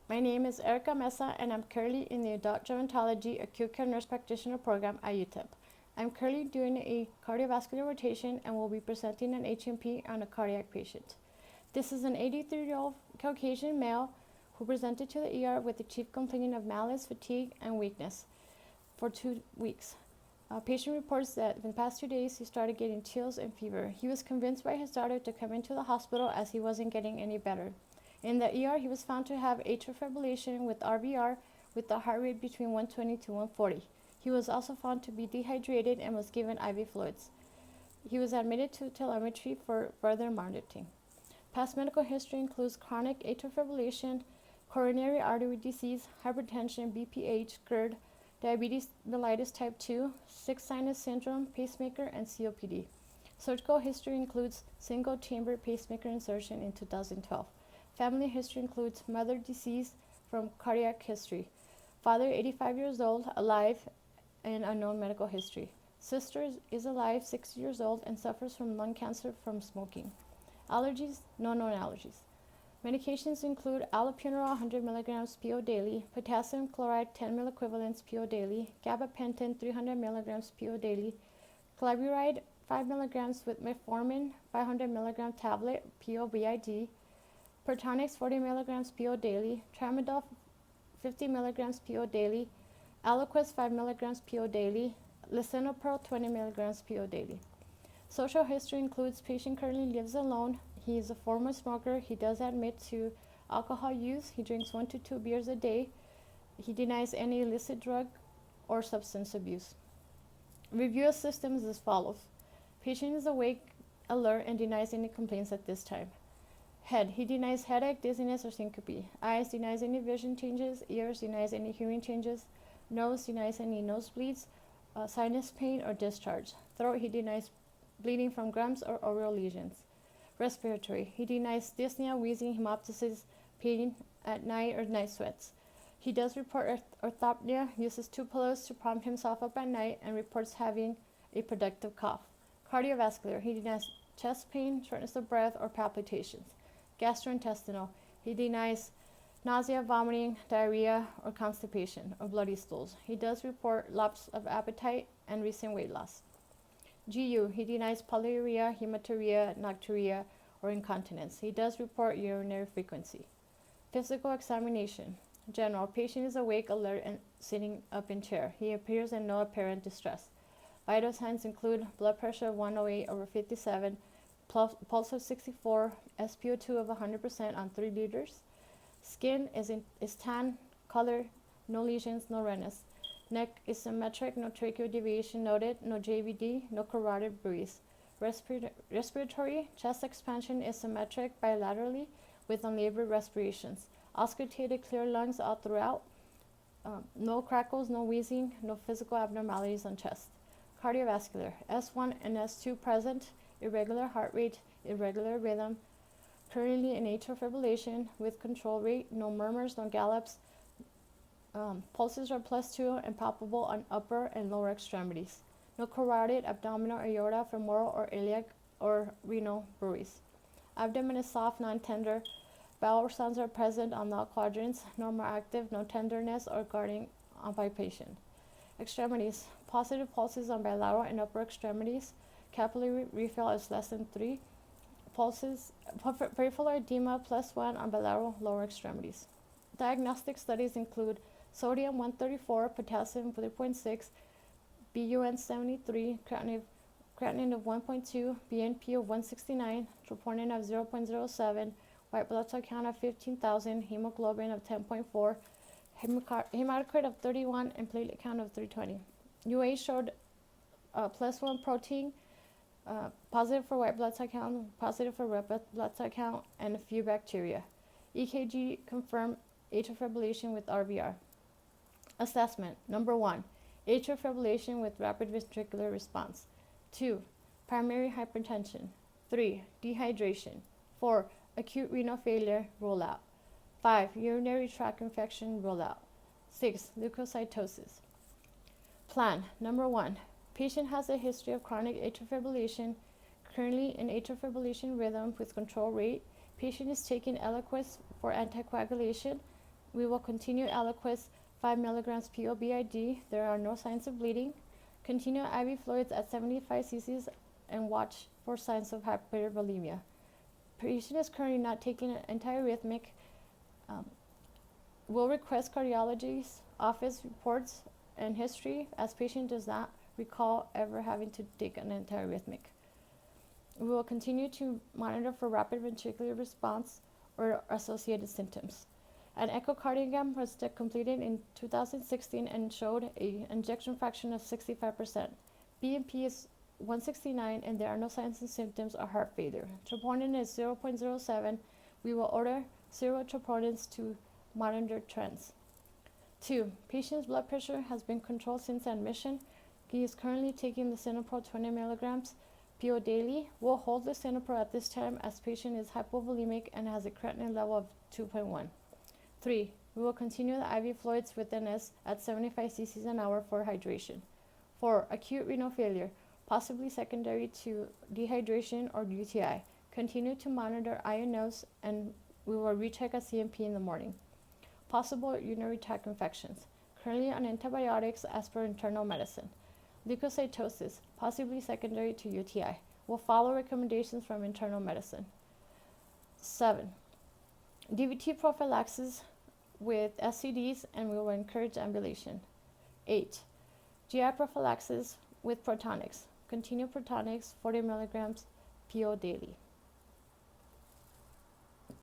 My name is Erica Mesa, and I'm currently in the Adult Gerontology Acute Care Nurse Practitioner Program at UTEP. I'm currently doing a cardiovascular rotation and will be presenting an HMP on a cardiac patient. This is an 83-year-old Caucasian male who presented to the ER with the chief complaining of malaise, fatigue, and weakness for 2 weeks. Patient reports that in the past 2 days he started getting chills and fever. He was convinced by his daughter to come into the hospital as he wasn't getting any better. In the ER, he was found to have atrial fibrillation with RVR with a heart rate between 120 to 140. He was also found to be dehydrated and was given IV fluids. He was admitted to telemetry for further monitoring. Past medical history includes chronic atrial fibrillation, coronary artery disease, hypertension, BPH, GERD, diabetes mellitus type 2, sick sinus syndrome, pacemaker, and COPD. Surgical history includes single-chamber pacemaker insertion in 2012. Family history includes mother deceased from cardiac history, father 85 years old, alive, and unknown medical history. Sister is alive, 60 years old, and suffers from lung cancer from smoking. Allergies, no known allergies. Medications include allopurinol 100 mg PO daily, potassium chloride 10 milliequivalents PO daily, gabapentin 300 mg PO daily, glyburide 5 mg with metformin 500 mg tablet PO BID, Protonix 40 mg PO daily, tramadol 50 mg PO daily, Aliquot 5 mg PO daily, lisinopril 20 mg PO daily. Social history includes patient currently lives alone. He is a former smoker. He does admit to alcohol use. He drinks 1 to 2 beers a day. He denies any illicit drug or substance abuse. Review of systems as follows. Patient is awake, alert, and denies any complaints at this time. Head. He denies headache, dizziness, or syncope. Eyes. Denies any vision changes. Ears. Denies any hearing changes. Nose. Denies any nosebleeds, sinus pain, or discharge. Throat. He denies bleeding from gums or oral lesions. Respiratory. He denies dyspnea, wheezing, hemoptysis, pain at night, or night sweats. He does report orthopnea, uses 2 pillows to prop himself up at night, and reports having a productive cough. Cardiovascular. He denies chest pain, shortness of breath, or palpitations. Gastrointestinal. He denies nausea, vomiting, diarrhea, or constipation, or bloody stools. He does report lapse of appetite and recent weight loss. GU. He denies polyuria, hematuria, nocturia, or incontinence. He does report urinary frequency. Physical examination. General. Patient is awake, alert, and sitting up in chair. He appears in no apparent distress. Vital signs include blood pressure of 108/57, pulse of 64, SpO2 of 100% on 3 liters. Skin is tan color, no lesions, no redness. Neck is symmetric, no tracheal deviation noted, no JVD, no carotid bruise. Respiratory, chest expansion is symmetric bilaterally with unlabored respirations. Auscultated clear lungs all throughout. No crackles, no wheezing, no physical abnormalities on chest. Cardiovascular, S1 and S2 present, irregular heart rate, irregular rhythm, currently in atrial fibrillation with control rate, no murmurs, no gallops. Pulses are +2 and palpable on upper and lower extremities. No carotid, abdominal, aorta, femoral, or iliac or renal bruise. Abdomen is soft, non-tender. Bowel sounds are present on all quadrants, normal active, no tenderness or guarding on palpation. Extremities, positive pulses on bilateral and upper extremities. Capillary refill is less than 3. Pulses, peripheral edema +1 on bilateral lower extremities. Diagnostic studies include sodium 134, potassium 3.6, BUN 73, creatinine of 1.2, BNP of 169, troponin of 0.07, white blood cell count of 15,000, hemoglobin of 10.4, hematocrit of 31, and platelet count of 320. UA showed +1 protein, positive for white blood cell count, positive for red blood cell count, and a few bacteria. EKG confirmed atrial fibrillation with RVR. Assessment. Number 1, atrial fibrillation with rapid ventricular response. 2, primary hypertension. 3, dehydration. 4, acute renal failure, rule out. 5, urinary tract infection, rule out. 6, leukocytosis. Plan. Number 1, patient has a history of chronic atrial fibrillation, currently in atrial fibrillation rhythm with control rate. Patient is taking Aliquot for anticoagulation. We will continue Eliquis 5 milligrams PO BID. There are no signs of bleeding. Continue IV fluids at 75 cc's and watch for signs of hypervolemia. Patient is currently not taking an antiarrhythmic. Will request cardiology's office reports and history, as patient does not recall ever having to take an antiarrhythmic. We will continue to monitor for rapid ventricular response or associated symptoms. An echocardiogram was completed in 2016 and showed an ejection fraction of 65%. BNP is 169 and there are no signs and symptoms of heart failure. Troponin is 0.07. We will order serial troponins to monitor trends. 2. Patient's blood pressure has been controlled since admission. He is currently taking the Synapro 20 milligrams PO daily. We'll hold the Synapro at this time as patient is hypovolemic and has a creatinine level of 2.1. 3. We will continue the IV fluids with NS at 75 cc's an hour for hydration. 4. Acute renal failure, possibly secondary to dehydration or UTI. Continue to monitor INOs and we will recheck a CMP in the morning. Possible urinary tract infections. Currently on antibiotics as per internal medicine. Leukocytosis, possibly secondary to UTI. We'll follow recommendations from internal medicine. 7. DVT prophylaxis with SCDs and we will encourage ambulation. 8. GI prophylaxis with protonics. Continue protonics 40 milligrams PO daily.